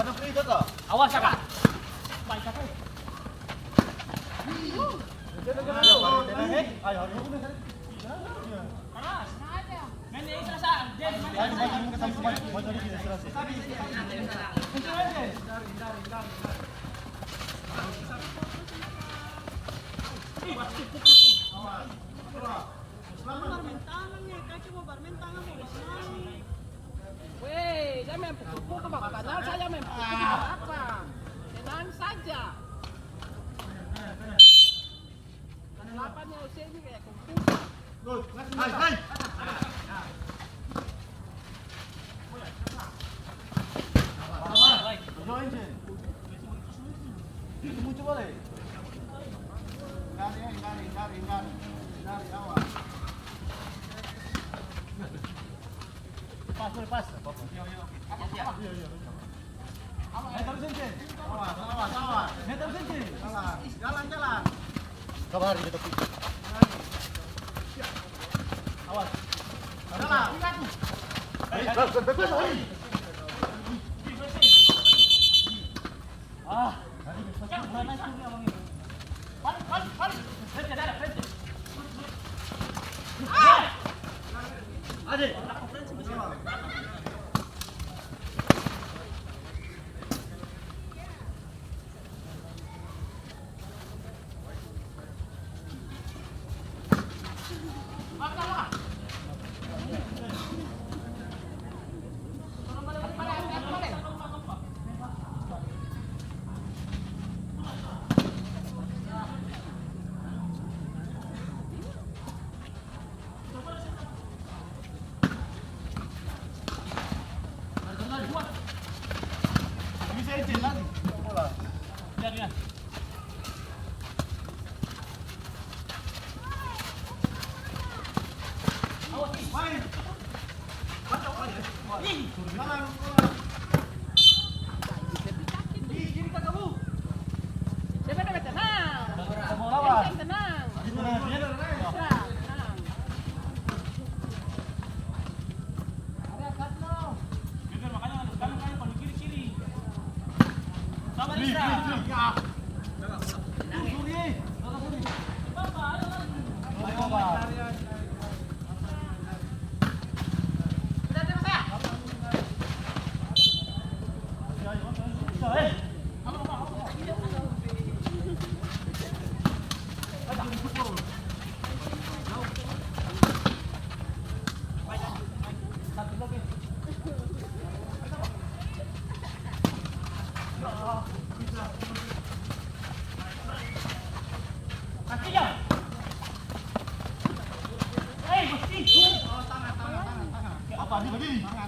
Awas kakak. Baik kakak. Weh, saya main pukul-pukul Bang. Padahal saya main pukul apa? Tenang saja. Lapannya usia ini kayak komputer. Jalan. Kabar gitu. Awas. Jalan.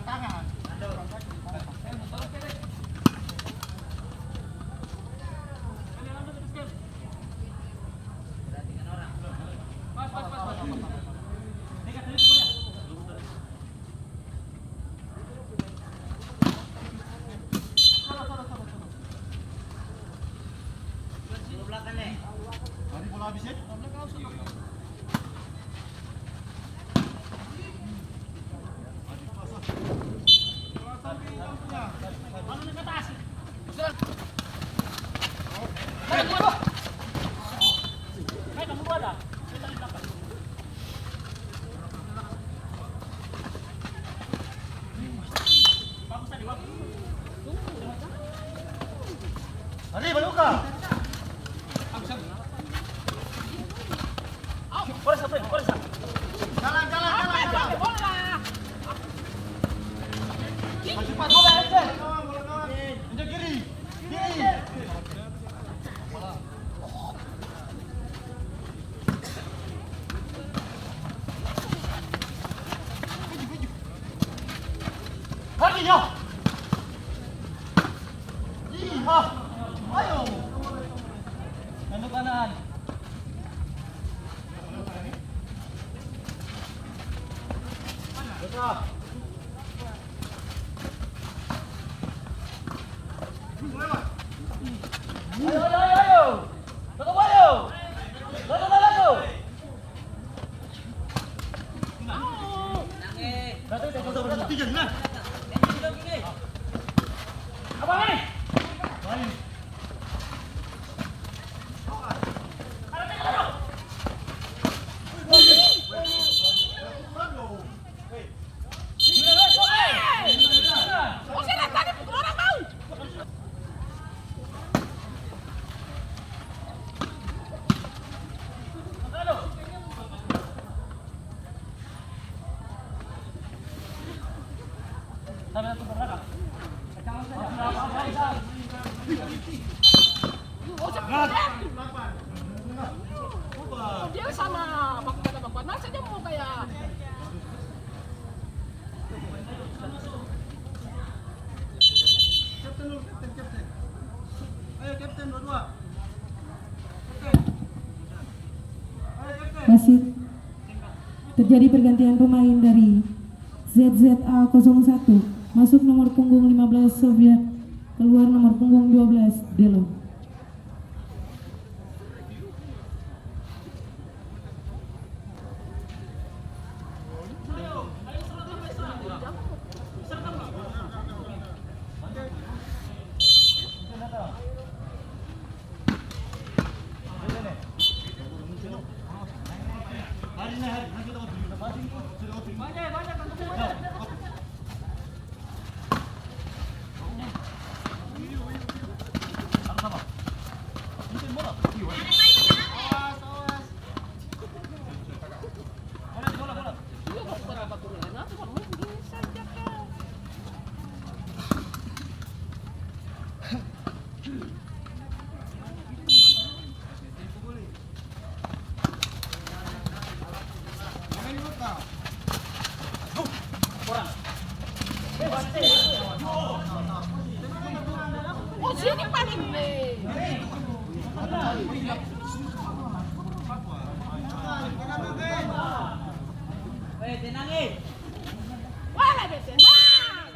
Tangan. Ari, Baluka. Korea sampai, Korea. Jalan. Bola. Cepat bola aja. Injak kiri. Hakinya. Ayo. Tanduk kanan. Betul. Ayo. Tunggu ayo. Lalu. Berarti 3 nah. Apa ini? Oh, dia sama kata Bang Panas saja mau kayak Kapten dulu, kapten. Ayo kapten berdua. Wasit, terjadi pergantian pemain dari ZZA 01, masuk nomor punggung 15 Soviet, keluar nomor punggung 12 Delo. dia mau berapa kuliah, cuma mungkin saja kan. Oh, sini paling nih. Wah, lebih tenang.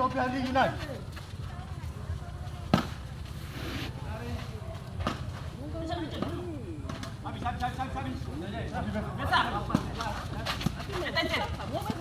Opian dinginan. Habis. Biasa. Attention.